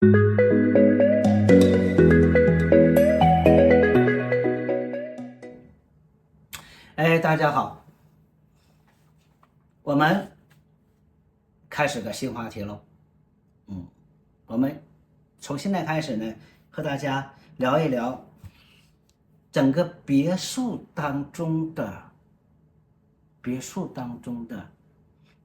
大家好，我们开始个新话题喽。我们从现在开始呢，和大家聊一聊整个别墅当中的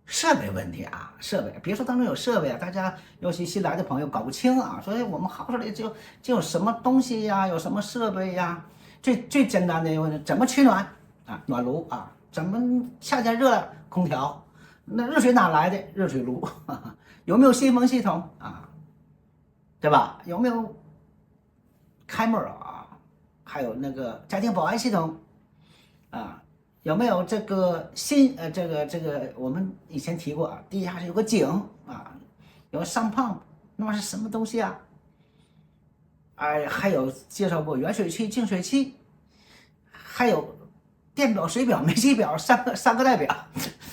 设备问题啊。别墅当中有设备啊，大家尤其新来的朋友搞不清啊，所以我们 house 里就有什么东西呀，有什么设备呀。最简单的问题，怎么取暖啊？暖炉啊，怎么夏天热了空调？那热水哪来的？热水炉，有没有新风系统啊？对吧？有没有开门啊？还有那个家庭保安系统啊？有没有这个我们以前提过啊，地下室有个井啊，有个上泵，那么是什么东西啊？还有介绍过远水器、净水器，还有电表、水表、煤气表三个代表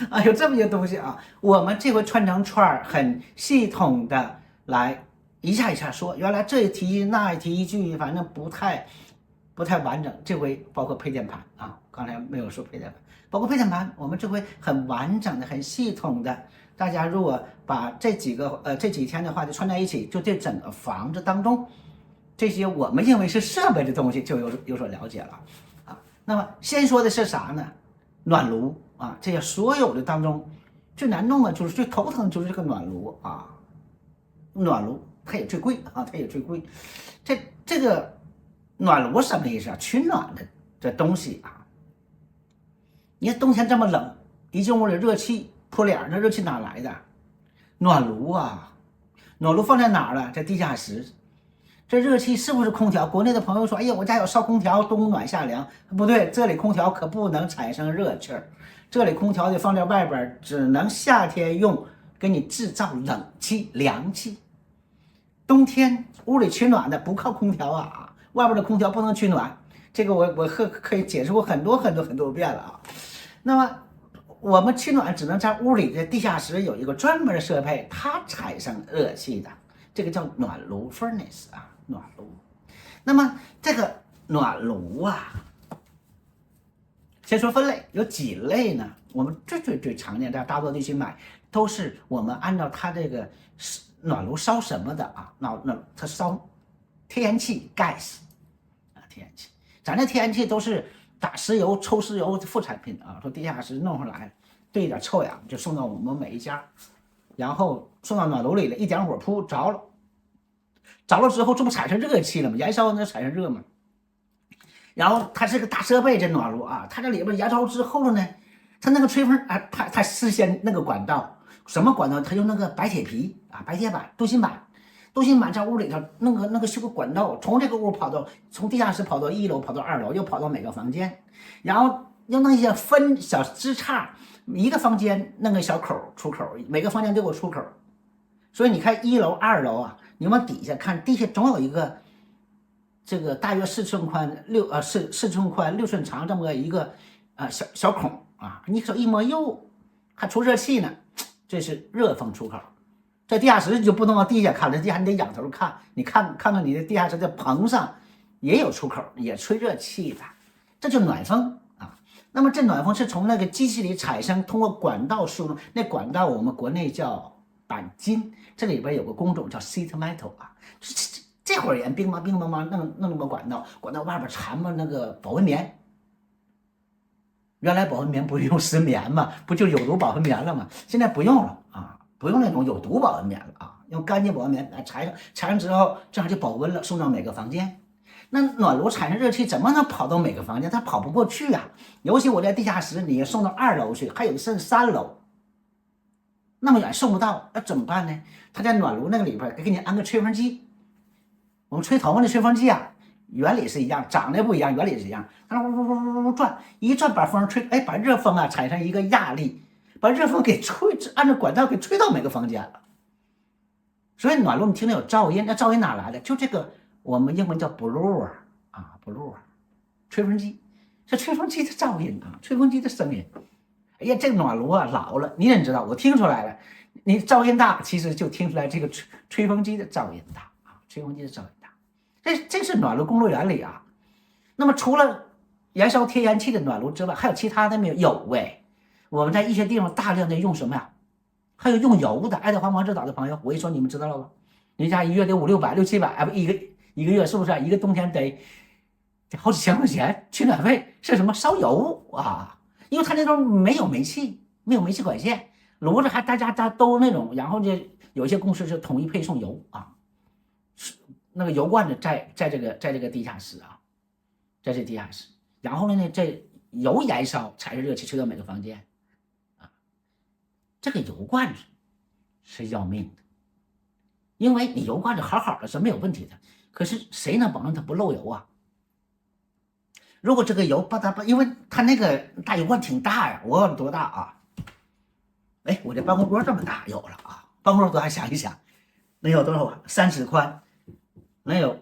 啊，有这么些东西啊。我们这回串成串，很系统的来一下一下说，原来这一题那一题一句，反正不太完整。这回包括配电盘啊，刚才没有说配电盘，包括配电盘，我们这回很完整的、很系统的。大家如果把这几天的话题串在一起，就对整个房子当中这些我们认为是设备的东西就有所了解了啊。那么先说的是啥呢？暖炉啊，这些所有的当中最难弄的就是最头疼的就是这个暖炉啊。暖炉它也最贵啊，它也最贵。这个暖炉什么意思啊？取暖的这东西啊。你看冬天这么冷，一进屋里热气扑脸，那热气哪来的？暖炉啊，暖炉放在哪儿了？在地下室。这热气是不是空调？国内的朋友说，哎呀，我家有烧空调，冬暖夏凉。不对，这里空调可不能产生热气儿，这里空调得放在外边，只能夏天用，给你制造冷气、凉气。冬天屋里取暖的不靠空调啊，外边的空调不能取暖。这个我可以解释过很多遍了啊。那么我们取暖只能在屋里的地下室有一个专门的设备，它产生热气的，这个叫暖炉 furnace 啊，暖炉。那么这个暖炉啊，先说分类，有几类呢？我们最常见，在大多地区买都是我们按照它这个暖炉烧什么的啊？它烧天然气 gas 啊，天然气。咱这天然气都是打石油、抽石油副产品啊，从地下室弄上来，对一点臭氧就送到我们每一家，然后送到暖炉里了，一点火扑着了，着了之后这不产生热气了吗？燃烧能产生热吗？然后它是个大设备，这暖炉啊，它这里边燃烧之后了呢，它那个吹风啊，它事先那个管道，什么管道？它用那个白铁皮啊，白铁板、镀锌板在屋里头那个修个管道，从这个屋从地下室跑到1楼，跑到2楼，又跑到每个房间，然后用那些分小枝杈，一个房间弄个小口出口，每个房间都有出口。所以你看1楼、2楼啊，你往底下看，地下总有一个这个大约4寸宽4寸宽6寸长这么一个小孔啊，你手一摸哟，还出热气呢，这是热风出口。在地下室你就不能往地下看了，地下你得仰头看，你看看你的地下室的棚上也有出口，也吹热气的，这就暖风啊。那么这暖风是从那个机器里产生，通过管道输入，那管道我们国内叫钣金，这里边有个工种叫 sheet metal 啊。这会儿人乒乓弄那么管道外边缠嘛那个保温棉。原来保温棉不是用石棉嘛，不就有毒保温棉了吗？现在不用了啊，不用那种有毒保温棉了啊，用干净保温棉来缠上之后，这样就保温了，送到每个房间。那暖炉产生热气怎么能跑到每个房间？它跑不过去啊。尤其我在地下室，你送到2楼去，还有甚至3楼，那么远送不到，那怎么办呢？它在暖炉那个里边给你安个吹风机。我们吹头发的吹风机啊，原理是一样，长得不一样，原理是一样。它呜转，一转把风吹，把热风啊产生一个压力，把热风给吹，按照管道给吹到每个房间了。所以暖炉你听到有噪音，那噪音哪来的？就这个我们英文叫 blower 啊 ，blower， 吹风机，这吹风机的噪音啊，吹风机的声音。哎呀，这个暖炉啊老了，你也知道，我听出来了，你噪音大，其实就听出来这个吹风机的噪音大。吹风机的噪音大。这是暖炉工作原理啊。那么除了燃烧天然气的暖炉之外，还有其他的没有？有喂，我们在一些地方大量的用什么呀？还有用油的。爱德华王之岛的朋友，我一说你们知道了吧？人家一月得500-600、600-700，一个月是不是？一个冬天得好几千块钱取暖费，是什么？烧油啊！因为他那时候没有煤气，没有煤气管线，炉子还大家都那种，然后呢，有些公司是统一配送油啊，那个油罐子在这个地下室啊，在这地下室，然后呢，这油燃烧才是热气吹到每个房间啊。这个油罐子是要命的，因为你油罐子好好的是没有问题的，可是谁能保证它不漏油啊？如果这个油因为它那个大油罐挺大呀，我有多大啊？哎，我这办公桌这么大有了啊！办公桌多大？想一想，能有多少啊？3尺宽，能有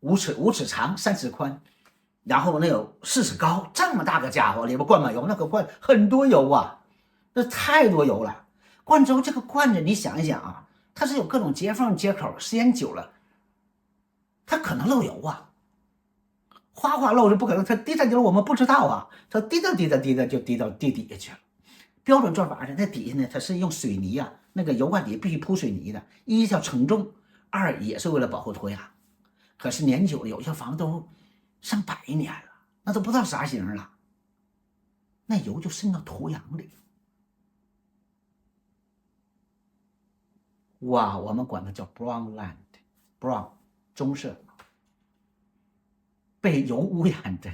5尺长，3尺宽，然后能有4尺高，这么大个家伙里边灌满油，那可灌很多油啊，那太多油了。灌之后这个罐子，你想一想啊，它是有各种接缝接口，时间久了，它可能漏油啊。哗哗漏是不可能，它滴下去了我们不知道啊，它滴答就滴到地底下去了。标准做法是那底下呢，它是用水泥啊，那个油罐底必须铺水泥的，一叫承重，二也是为了保护脱氧。可是年久了，有些房子都上100年了，那都不知道啥形了，那油就渗到土壤里。哇，我们管它叫 brown land，brown 棕色。被油污染的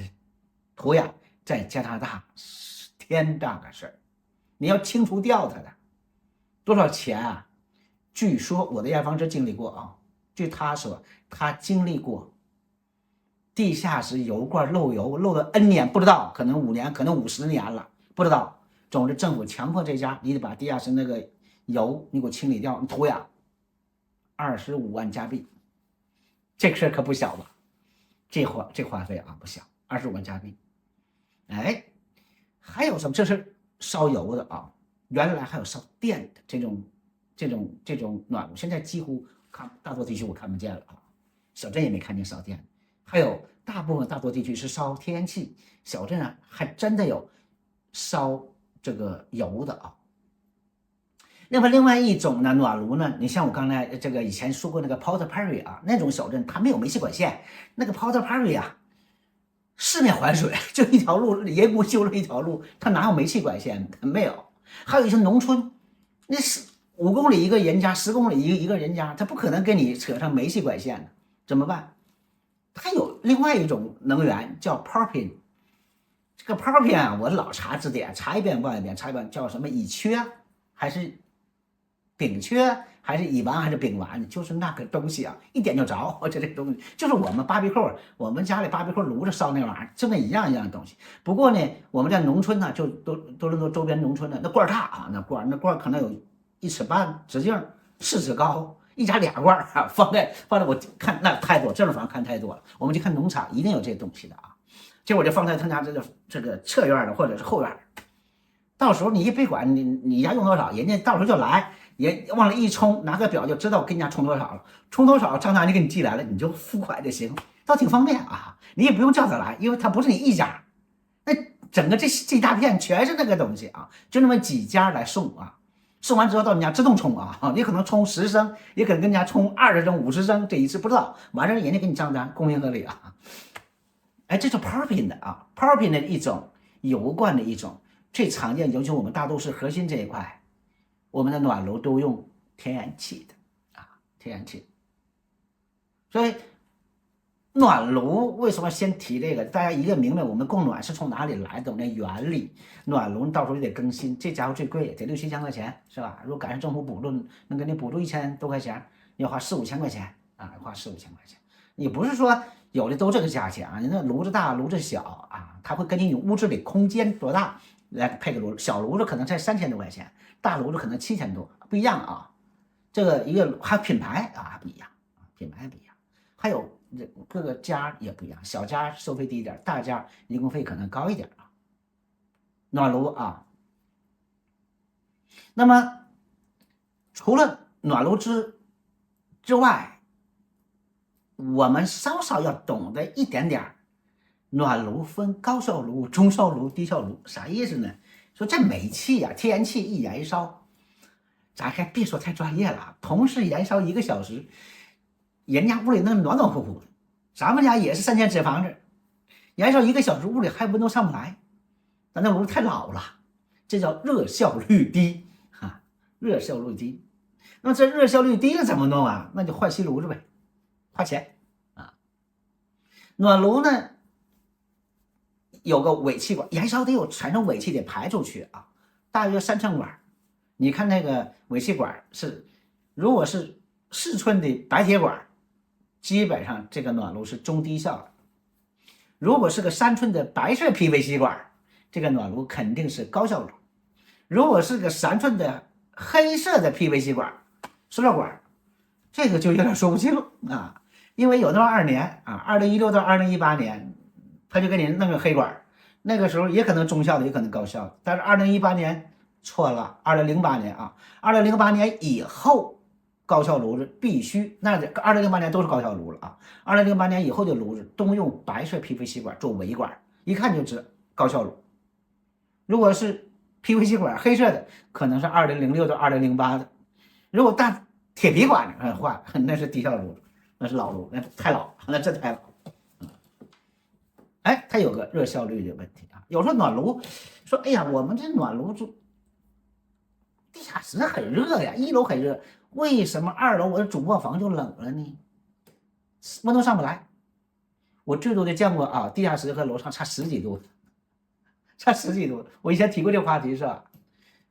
土壤在加拿大是天大个事儿，你要清除掉它的多少钱啊？据说我的验房师经历过啊，据他说，他经历过地下室油罐漏油漏了 N 年，不知道，可能5年，可能50年了，不知道。总之，政府强迫这家，你得把地下室那个油你给我清理掉，土壤，25万加币，这个事儿可不小吧？这花费啊不小，25万加币。哎，还有什么？这是烧油的啊，原来还有烧电的这种暖炉，现在几乎大多地区我看不见了啊，小镇也没看见烧电。还有大多地区是烧天然气，小镇啊还真的有烧这个油的啊。那么另外一种呢，暖炉呢，你像我刚才这个以前说过那个 Port Perry 啊，那种小镇它没有煤气管线，那个 Port Perry 啊，四面环水，就一条路，人工修了一条路，它哪有煤气管线？没有。还有一些农村，那是5公里一个人家，10公里一个人家，他不可能跟你扯上煤气管线的，怎么办？它有另外一种能源叫 propane， 这个 propane 啊，我老查字典，查一遍忘一遍，查一遍叫什么乙炔还是丙炔还是乙烷还是丙烷，就是那个东西啊，一点就着。这东西就是我们barbecue，我们家里barbecue炉子烧那玩意儿，就那一样的东西。不过呢，我们在农村呢，就多伦多周边农村的那罐大啊，那罐可能有1尺半直径，4尺高，一家2罐啊，放在我看那太多，这种房看太多了。我们去看农场一定有这东西的啊。结果就放在他家这个侧院的或者是后院，到时候你也别管你家用多少，人家到时候就来。也往那一充，拿个表就知道跟人家充多少了，充多少账单就给你寄来了，你就付款就行，倒挺方便啊。你也不用叫他来，因为他不是你一家，那整个这大片全是那个东西啊，就那么几家来送啊，送完之后到你家自动充啊，你可能充10升，也可能跟人家充20升、50升，这一次不知道，完事人家给你账单，公平合理啊。哎，这是 propane 的啊 ，propane 的一种油罐的一种最常见，尤其我们大都市核心这一块。我们的暖炉都用天然气的啊，天然气。所以暖炉为什么先提这个？大家一个明白我们供暖是从哪里来的，那原理。暖炉到时候也得更新，这家伙最贵得6-7千块钱，是吧？如果赶上政府补助，能给你补助1000多块钱，你要花4-5千块钱啊，花4-5千块钱。你不是说有的都这个价钱啊，你那炉子大炉子小啊，它会根据你屋子里空间多大来配个炉，小炉子可能才3000多块钱。大炉子可能7000多，不一样啊。这个一个还品牌啊不一样，品牌不一样，还有各个家也不一样，小家收费低一点，大家人工费可能高一点啊。暖炉啊，那么除了暖炉之外，我们稍稍要懂得一点点，暖炉分高效炉、中效炉、低效炉，啥意思呢？说这煤气呀、天然气一燃烧，咱还别说太专业了，同时燃烧1个小时，人家屋里那暖暖乎乎的，咱们家也是3间纸房子，燃烧1个小时，屋里还温度上不来，咱那炉太老了，这叫热效率低啊，热效率低。那么这热效率低了怎么弄啊？那就换新炉子呗，花钱啊。暖炉呢有个尾气管，燃烧得有产生尾气得排出去啊，大约3寸管。你看那个尾气管是，如果是4寸的白铁管，基本上这个暖炉是中低效的；如果是个3寸的白色 PVC 管，这个暖炉肯定是高效炉；如果是个3寸的黑色的 PVC 管，塑料管，这个就有点说不清啊，因为有那么2年啊，2016到2018年，他就给你弄个黑管，那个时候也可能中效的，也可能高效的。但是2018年错了，2008年啊，2008年以后高效炉子必须，那2008年都是高效炉了啊，2008年以后的炉子都用白色 PVC 管做尾管，一看就知道高效炉。如果是 PVC 管黑色的，可能是2006到2008的。如果大铁皮管换，那是低效炉，那是老炉，那太老，那这太老。哎，它有个热效率的问题啊。有时候暖炉说，哎呀，我们这暖炉就地下室很热呀，1楼很热，为什么2楼我的主卧房就冷了呢？温度上不来。我最多的见过啊，地下室和楼上差10几度，差10几度。我以前提过这个话题是吧？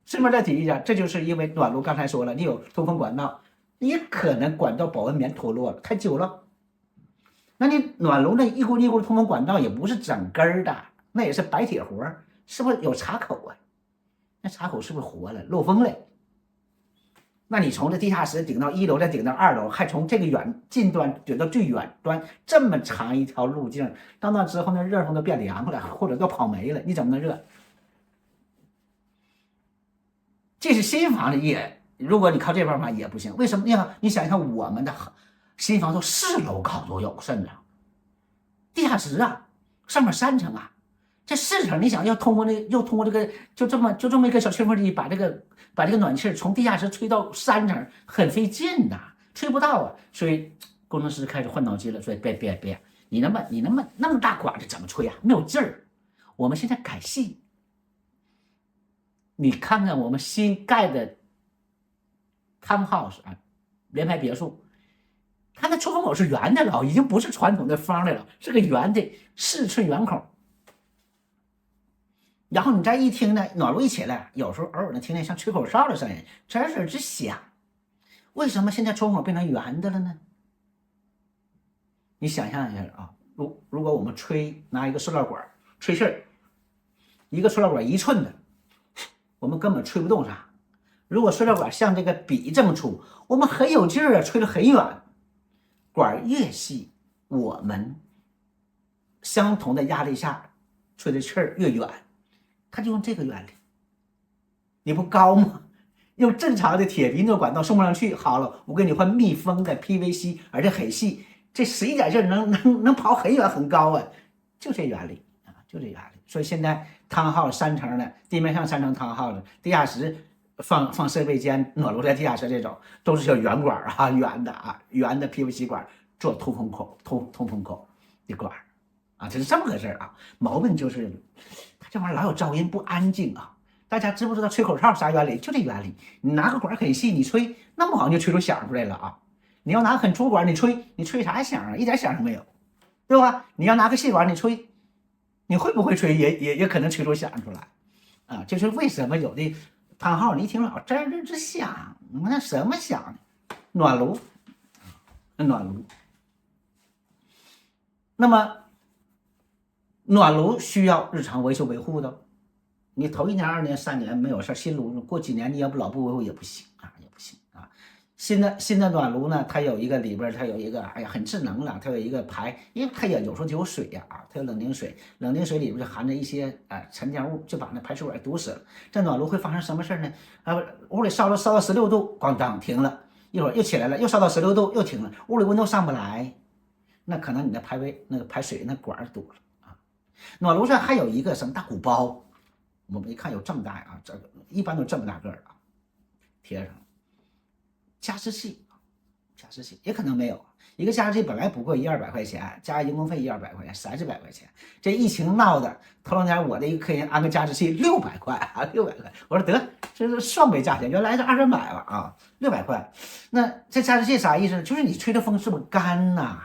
顺便再提一下，这就是因为暖炉刚才说了，你有通风管道，也可能管道保温棉脱落了，太久了。那你暖炉那一股一股的通风管道也不是整根的，那也是白铁活，是不是有插口啊？那插口是不是活了，漏风了？那你从这地下室顶到1楼，再顶到2楼，还从这个近端顶到最远端，这么长一条路径，到那之后那热风都变凉了，或者都跑没了，你怎么能热？这是新房子也，如果你靠这方法也不行，为什么？你想想我们的新房都4楼高都有，甚至地下室啊，上面3层啊，这4层你想要通过这个就这么一个小吹风机把这个暖气从地下室吹到3层，很费劲的，吹不到啊。所以工程师开始换脑筋了，说别，你那么大管子怎么吹啊？没有劲儿。我们现在改细。你看看我们新盖的 townhouse 啊，联排别墅，它的出风口是圆的了，已经不是传统的方的了，是个圆的4寸圆孔。然后你再一听呢，暖炉一起来，有时候偶尔能听见像吹口哨的声音，吱吱响。为什么现在出风口变成圆的了呢？你想象一下啊，如果我们拿一个塑料管吹气儿，一个塑料管1寸的。我们根本吹不动啥。如果塑料管像这个笔这么粗，我们很有劲儿啊，吹得很远。管越细，我们相同的压力下吹的气儿越远。它就用这个原理，你不高吗？用正常的铁皮那管道送不上去，好了，我给你换密封的 PVC， 而且很细，这使一点劲能跑很远很高啊，就这原理啊，就这原理。所以现在townhouse3层的，地面上3层townhouse，地下室放设备间，暖炉在地下室，这种都是小圆管啊，圆的 PVC 管做通风口的管啊，这是这么个事儿啊。毛病就是它这玩意儿老有噪音，不安静啊。大家知不知道吹口哨啥原理？就这原理，你拿个管很细，你吹那么好就吹出响出来了啊。你要拿个很粗管，你吹啥响啊？一点响都没有，对吧？你要拿个细管，你吹。你会不会吹也可能吹出响出来啊？就是为什么有的汤号你一听老吱响，那什么响呢？暖炉。那么暖炉需要日常维修维护的，你头1年2年3年没有事，新炉过几年你要不老不维护也不行啊，新的暖炉呢，它有一个里边它有一个，哎呀，很智能了，它有一个排，因为它也有时候就有水呀它有冷凝水，冷凝水里边就含着一些沉淀物，就把那排水管堵死了。这暖炉会发生什么事呢？屋里烧到16度，咣当停了，一会儿又起来了，又烧到16度又停了，屋里温度上不来。那可能你的排水那管堵了啊。暖炉上还有一个什么大鼓包，我们一看有这么大啊，这个一般都这么大个儿啊，贴上加湿器。加湿器也可能没有，一个加湿器本来不贵100-200块钱，加人工费100-200块钱，30-100块钱。这疫情闹的，头两天我的一个客人安个加湿器600块啊，600块。我说得，这是双倍价钱，原来是200-300了啊，600块。那这加湿器啥意思呢？就是你吹的风是不是干呐？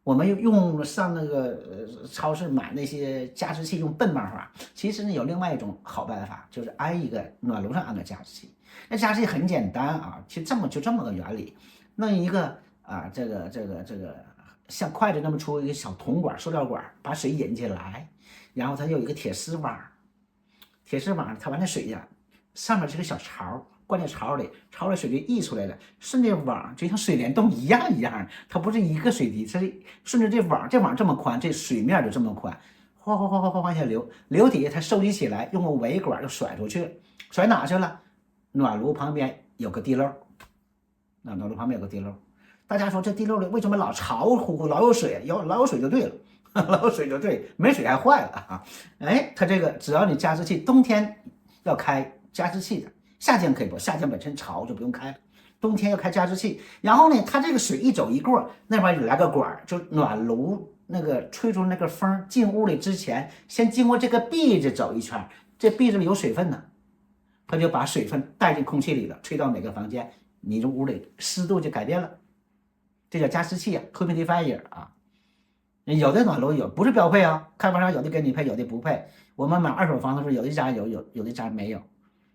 我们用上那个超市买那些加湿器用笨办法，其实呢有另外一种好办法，就是安一个暖炉上安个加湿器。那加湿器很简单啊，其实这么个原理。弄一个啊，这个像筷子那么粗一个小铜管、塑料管，把水引进来，然后它有一个铁丝网，它把那水呀，上面是个小槽，灌在槽里，槽里水就溢出来了，顺着网就像水帘洞一样，它不是一个水滴，它是顺着这网这么宽，这水面就这么宽，哗哗哗哗哗往下流，流底下它收集起来，用个尾管就甩出去，甩哪去了？暖炉旁边有个地漏。暖炉旁边有个地漏，大家说这地漏里为什么老潮乎乎，老有水？老有水就对了，老有水就对，没水还坏了啊！哎，它这个只要你加湿器冬天要开加湿器的，夏天可以不，夏天本身潮就不用开了，冬天要开加湿器。然后呢，它这个水一走一过，那边有来个管，就暖炉那个吹出那个风进屋里之前，先经过这个壁子走一圈，这壁子里有水分呢，它就把水分带进空气里了，吹到每个房间。你这屋里湿度就改变了，这叫加湿器啊 ，humidifier 啊。有的暖炉有，不是标配啊，开发商有的给你配，有的不配。我们买二手房的时候，有的家有的家没有，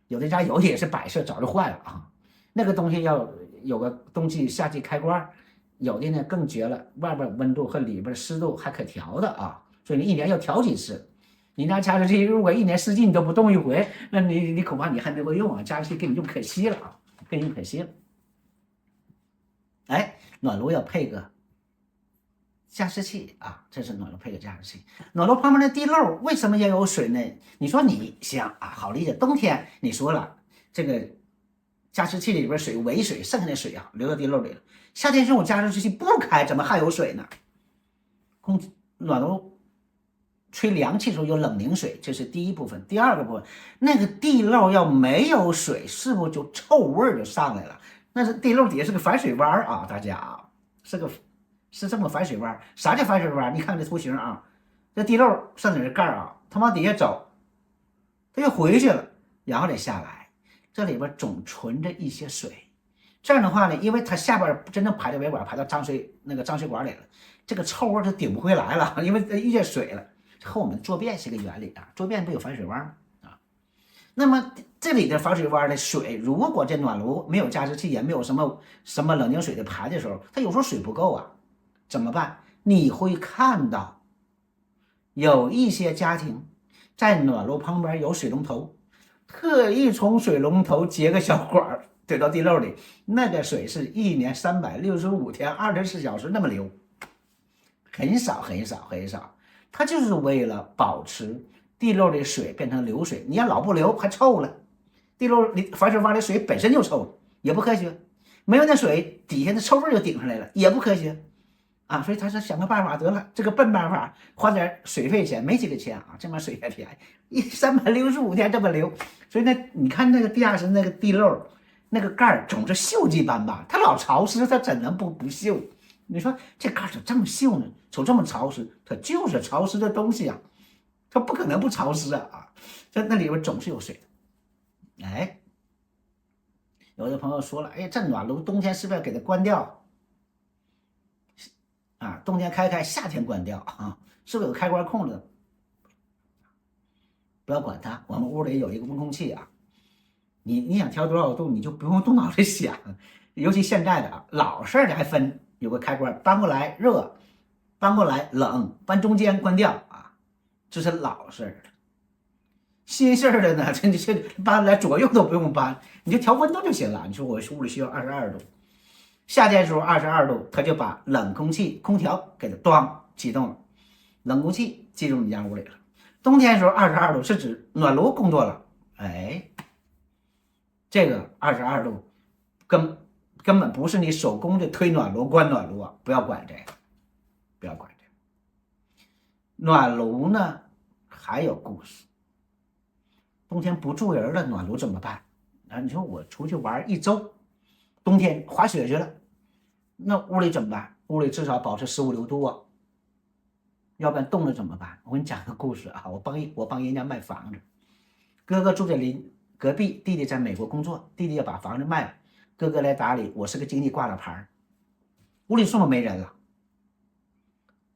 有的家有也是摆设，早就坏了啊。那个东西要有个冬季、夏季开关，有的呢更绝了，外边温度和里边湿度还可调的啊，所以你一年要调几次。你那加湿器如果一年四季你都不动一回，那你恐怕你还没会用啊，加湿器给你用可惜了啊。给你可惜了，哎，暖炉要配个加湿器啊，这是暖炉配个加湿器。暖炉旁边的地漏为什么要有水呢？你说你想啊，好理解，冬天你说了这个加湿器里边水尾水，剩下的水啊流到地漏里了。夏天时候加湿器不开，怎么还有水呢？暖炉吹凉气的时候有冷凝水，这是第一部分。第二个部分，那个地漏要没有水，是不是就臭味就上来了？那是地漏底下是个反水弯啊，大家啊，是这么反水弯。啥叫反水弯？你看这图形啊，这地漏上点盖啊，它往底下走，它又回去了，然后再下来，这里边总存着一些水。这样的话呢，因为它下边真正排的尾管排到脏水管里了，这个臭味就顶不回来了，因为遇见水了。和我们坐便是个原理啊，坐便不有反水弯吗？啊，那么这里的反水弯的水，如果这暖炉没有加湿器，也没有什么冷凝水的排的时候，它有时候水不够啊，怎么办？你会看到有一些家庭在暖炉旁边有水龙头，特意从水龙头接个小管怼到地漏里，那个水是一年365天24小时那么流，很少。它就是为了保持地漏的水变成流水，你要老不流还臭了。地漏里反水弯的水本身就臭，也不科学。没有那水，底下的臭味就顶上来了，也不科学啊。所以他说想个办法得了，这个笨办法，花点水费钱，没几个钱啊，这么水也便宜，365天这么流。所以呢，你看那个地下室那个地漏，那个盖总是锈迹斑斑，它老潮湿，它怎能不锈？你说这盖怎么这么锈呢？瞅这么潮湿，它就是潮湿的东西啊，它不可能不潮湿啊！这那里边总是有水的。哎，有的朋友说了，哎，这暖炉冬天是不是要给它关掉啊？冬天开，夏天关掉啊？是不是有开关控制的？不要管它，我们屋里有一个温空气啊，你想调多少度，你就不用动脑子想。尤其现在的啊，老式的还分有个开关，搬过来热，搬过来冷，搬中间关掉啊，这是老式的。新式的呢，这搬来左右都不用搬，你就调温度就行了。你说我屋里需要22度，夏天的时候22度，它就把冷空气空调给它咣启动了，冷空气进入你家屋里了。冬天的时候22度是指暖炉工作了，哎，这个22度根本不是你手工的推暖炉关暖炉啊，不要管这个。不要管这个。暖炉呢还有故事，冬天不住人了，暖炉怎么办？啊，你说我出去玩1周，冬天滑雪去了，那屋里怎么办？屋里至少保持15、6度啊，要不然冻了怎么办？我给你讲个故事啊，我帮人家卖房子，哥哥住在隔壁，弟弟在美国工作，弟弟要把房子卖了，哥哥来打理，我是个经纪挂了牌，屋里是不是没人了？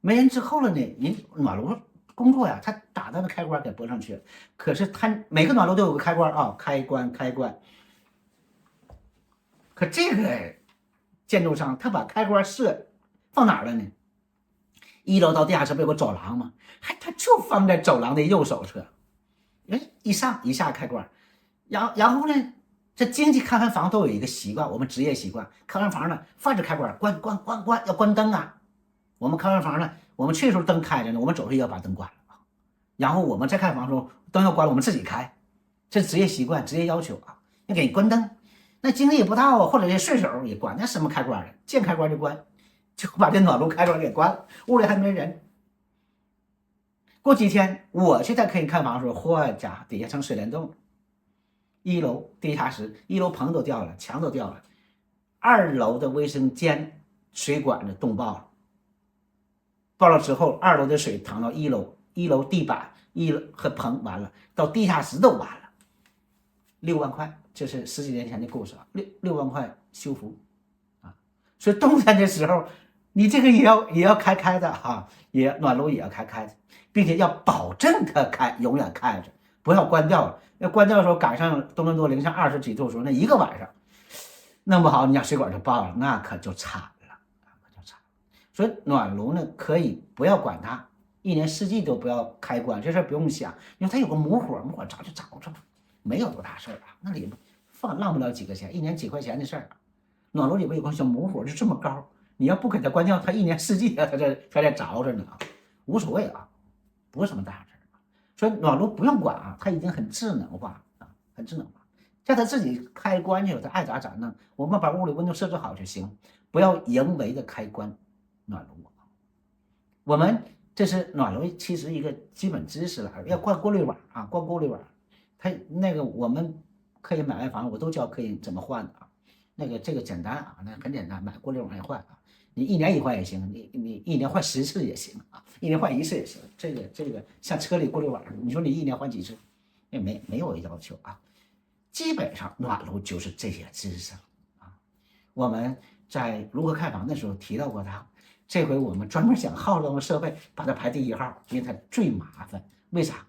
没人之后了呢，人暖炉工作呀，他打到那开关给拨上去了，可是他每个暖炉都有个开关啊，开关。可这个建筑商他把开关放哪儿了呢？1楼到地下室不有个走廊吗？他就放在走廊的右手侧，一上一下开关，然后呢，这经济看完房都有一个习惯，我们职业习惯，看完房呢，放着开关，关，要关灯啊。我们看完房呢，我们去的时候灯开着呢，我们走时要把灯关了，然后我们在看房的时候灯要关了，我们自己开，这是职业习惯、职业要求啊，要给你关灯。那精力也不到啊，或者是顺手也关，那什么开关的，见开关就关，就把这暖炉开关给关了，屋里还没人。过几天我去在可以看房的时候，嚯家底下成水帘洞，1楼地下室，1楼棚都掉了，墙都掉了，2楼的卫生间水管子冻爆了。爆了之后，2楼的水淌到1楼，1楼地板、1楼和棚完了，到地下室都完了，6万块，这是10几年前的故事啊，6万块修复啊，所以冬天的时候，你这个也要开的哈，暖炉也要开的，并且要保证它永远开着，不要关掉了。要关掉的时候，赶上多伦多零下20几度的时候，那一个晚上弄不好，你家水管就爆了，那可就惨了。所以暖炉呢，可以不要管它，1年4季都不要开关，这事不用想，因为它有个母火早就着着了，没有多大事啊，那里浪不了几个钱，1年几块钱的事儿。暖炉里边有个小母火，就这么高，你要不给它关掉，它1年4季它在着着呢，无所谓啊，不是什么大事啊。所以暖炉不用管啊，它已经很智能化啊，很智能化，叫它自己开关去了，它爱咋弄，我们把屋里温度设置好就行，不要人为的开关。暖炉，我们这是暖炉其实一个基本知识了，要关过滤网啊，关过滤网，它那个我们可以买完房我都教可以怎么换的啊，这个简单啊，那很简单，买过滤网也换啊，你1年1换也行，你1年换10次也行啊，1年换1次也行，这个像车里过滤网，你说你1年换几次，也没有要求啊，基本上暖炉就是这些知识啊，我们在如何看房的时候提到过它。这回我们专门想耗这种设备，把它排第1号，因为它最麻烦。为啥？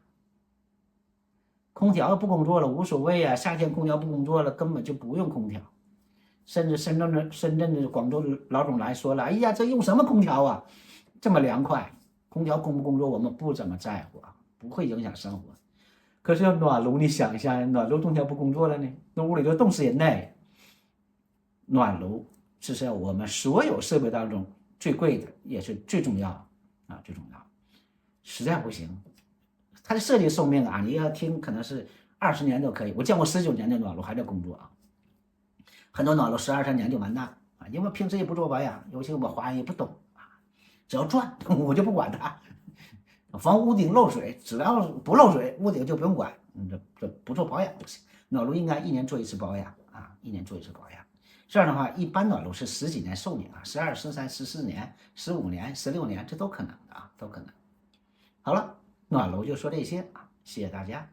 空调不工作了无所谓啊，夏天空调不工作了，根本就不用空调。甚至深圳的广州老总来说了，哎呀，这用什么空调啊？这么凉快，空调工不工作我们不怎么在乎啊，不会影响生活。可是要暖炉，你想一下，暖炉冬天不工作了呢，那屋里就冻死人呢。暖炉这是我们所有设备当中最贵的，也是最重要啊，最重要。实在不行，它的设计寿命啊，你要听可能是20年都可以。我见过19年的暖炉还在工作啊，很多暖炉12、13年就完蛋啊，因为平时也不做保养，尤其我华人也不懂啊，只要转我就不管它。房屋顶漏水，只要不漏水，屋顶就不用管，这不做保养不行。暖炉应该1年做1次保养啊，1年做1次保养。这样的话，一般暖炉是10几年寿命啊，12、13、14年、15年、16年，这都可能的啊，都可能。好了，暖炉就说这些啊，谢谢大家。